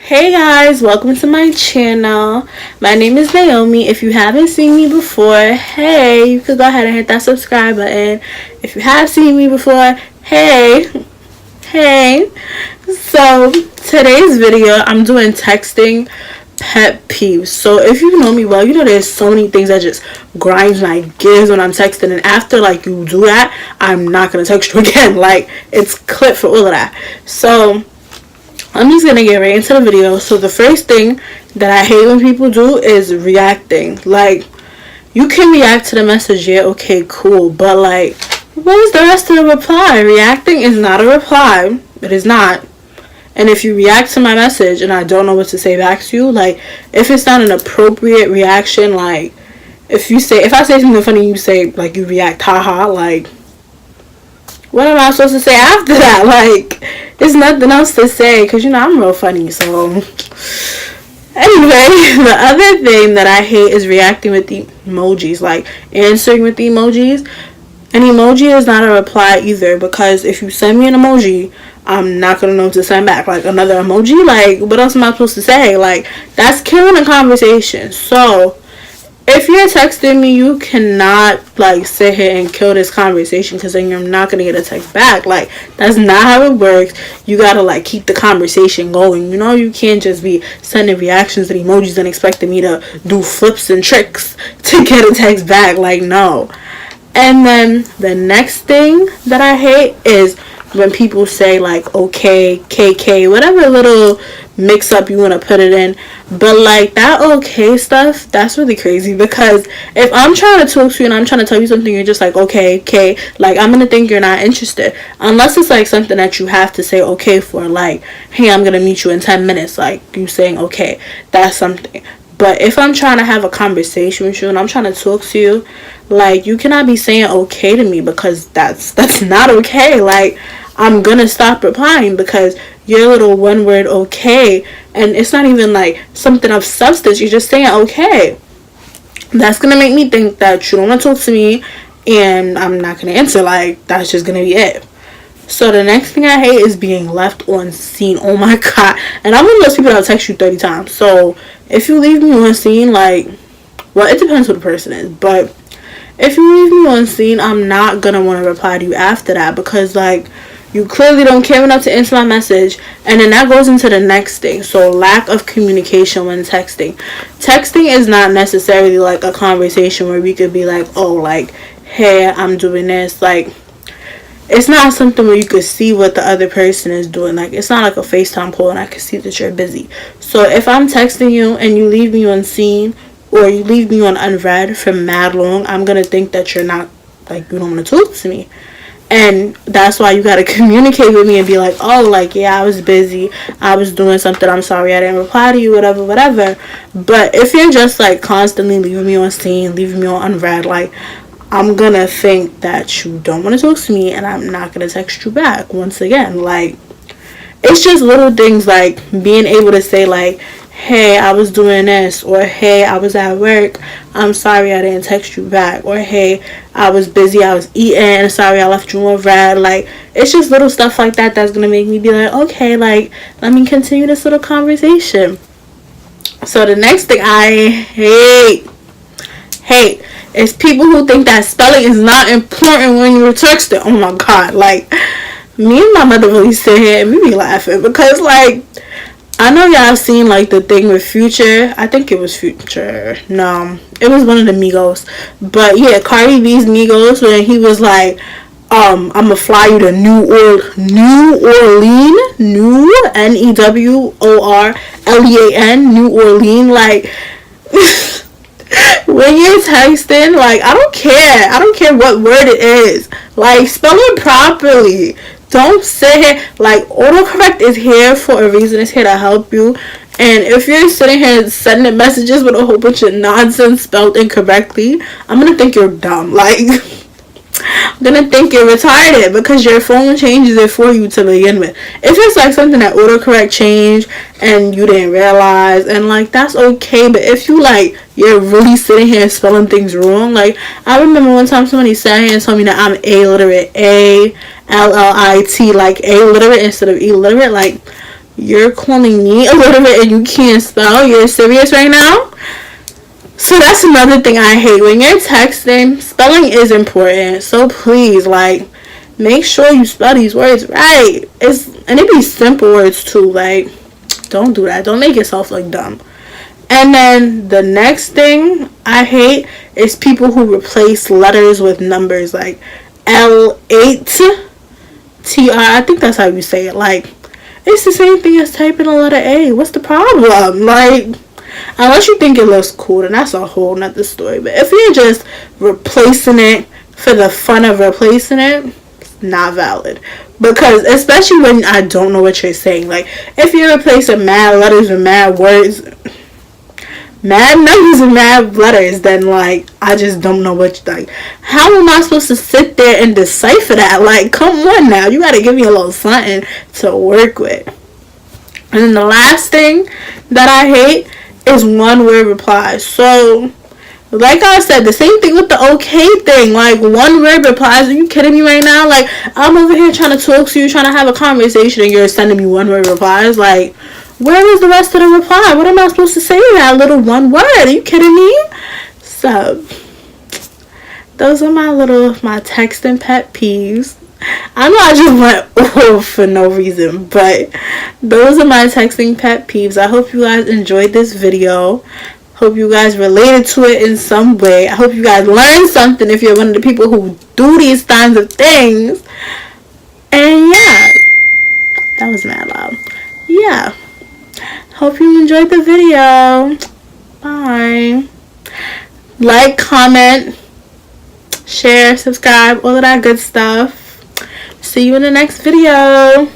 Hey guys, welcome to my channel. My name is Naomi. If you haven't seen me before, hey, you could go ahead and hit that subscribe button. If you have seen me before, hey. So today's video, I'm doing texting pet peeves. So if you know me well, you know there's so many things that just grinds my gears when I'm texting, and after you do that, I'm not gonna text you again. It's clip for all of that. So I'm just gonna get right into the video. So the first thing that I hate when people do is reacting. You can react to the message, yeah, okay, cool, but what is the rest of the reply? Reacting is not a reply. It is not. And if you react to my message and I don't know what to say back to you, if it's not an appropriate reaction, if I say something funny, you say you react, haha, what am I supposed to say after that? There's nothing else to say because, I'm real funny. So, anyway, the other thing that I hate is reacting with the emojis, answering with the emojis. An emoji is not a reply either, because if you send me an emoji, I'm not going to know what to send back. Another emoji? What else am I supposed to say? That's killing a conversation. So, if you're texting me, you cannot sit here and kill this conversation, because then you're not gonna get a text back. That's not how it works. You gotta keep the conversation going. You can't just be sending reactions and emojis and expecting me to do flips and tricks to get a text back. No. And then the next thing that I hate is when people say okay, KK, whatever little mix up you want to put it in, but that okay stuff, that's really crazy, because if I'm trying to talk to you and I'm trying to tell you something, you're just okay, I'm gonna think you're not interested, unless it's something that you have to say okay for, hey, I'm gonna meet you in 10 minutes, you saying okay, that's something. But if I'm trying to have a conversation with you and I'm trying to talk to you, you cannot be saying okay to me, because that's not okay. I'm gonna stop replying because your little one word okay, and it's not even something of substance, you're just saying okay. That's gonna make me think that you don't want to talk to me, and I'm not gonna answer. That's just gonna be it. So the next thing I hate is being left on scene. Oh my god. And I'm one of those people that'll text you 30 times. So if you leave me on scene, well, it depends who the person is, but if you leave me on scene, I'm not gonna want to reply to you after that, because you clearly don't care enough to answer my message. And then that goes into the next thing. So lack of communication when texting. Texting is not necessarily a conversation where we could be hey, I'm doing this. It's not something where you could see what the other person is doing. It's not a FaceTime call and I can see that you're busy. So if I'm texting you and you leave me on scene, or you leave me on unread for mad long, I'm gonna think that you're not, you don't want to talk to me. And that's why you gotta communicate with me and be yeah, I was busy, I was doing something, I'm sorry I didn't reply to you, whatever. But if you're just constantly leaving me on scene, leaving me on unread, I'm gonna think that you don't want to talk to me, and I'm not gonna text you back once again. It's just little things, being able to say hey, I was doing this, or hey, I was at work, I'm sorry I didn't text you back, or hey, I was busy, I was eating, sorry I left you on red. It's just little stuff like that that's gonna make me be okay, let me continue this little conversation. So the next thing I hate is people who think that spelling is not important when you're texting. Oh my god, me and my mother really sit here and we be laughing, because I know y'all have seen the thing with Future. I think it was Future. No, it was one of the Migos. But yeah, Cardi B's Migos, when he was I'ma fly you to New Orleans, New NEWORLEAN, New Orleans. When you're texting, I don't care what word it is. Spell it properly. Don't sit here. Autocorrect is here for a reason. It's here to help you. And if you're sitting here sending messages with a whole bunch of nonsense spelled incorrectly, I'm gonna think you're dumb. I'm gonna think you're retarded, because your phone changes it for you to begin with. If it's something that autocorrect changed and you didn't realize, and that's okay. But if you you're really sitting here spelling things wrong, I remember one time somebody sat here and told me that I'm illiterate, ALLIT, illiterate instead of illiterate. You're calling me illiterate and you can't spell? You're serious right now? So that's another thing I hate. When you're texting, spelling is important. So please, like, make sure you spell these words right. And it be simple words too. Like, don't do that. Don't make yourself look dumb. And then the next thing I hate is people who replace letters with numbers, like L8 TR. I think that's how you say it. Like, it's the same thing as typing a letter A. What's the problem? Like, unless you think it looks cool, then that's a whole nother story. But if you're just replacing it for the fun of replacing it, it's not valid. Because especially when I don't know what you're saying. Like, if you're replacing mad letters with mad words, mad numbers and mad letters, then like I just don't know like how am I supposed to sit there and decipher that? Like, come on now, you gotta give me a little something to work with. And then the last thing that I hate is one word replies. So like I said, the same thing with the okay thing. Like, one word replies. Are you kidding me right now? Like, I'm over here trying to talk to you, trying to have a conversation, and you're sending me one word replies. Like, where is the rest of the reply? What am I supposed to say to that little one word? Are you kidding me? So, those are my texting pet peeves. I know I just went off for no reason, but those are my texting pet peeves. I hope you guys enjoyed this video. Hope you guys related to it in some way. I hope you guys learned something if you're one of the people who do these kinds of things. And yeah, that was mad loud. Yeah. Hope you enjoyed the video. Bye. Like, comment, share, subscribe, all of that good stuff. See you in the next video.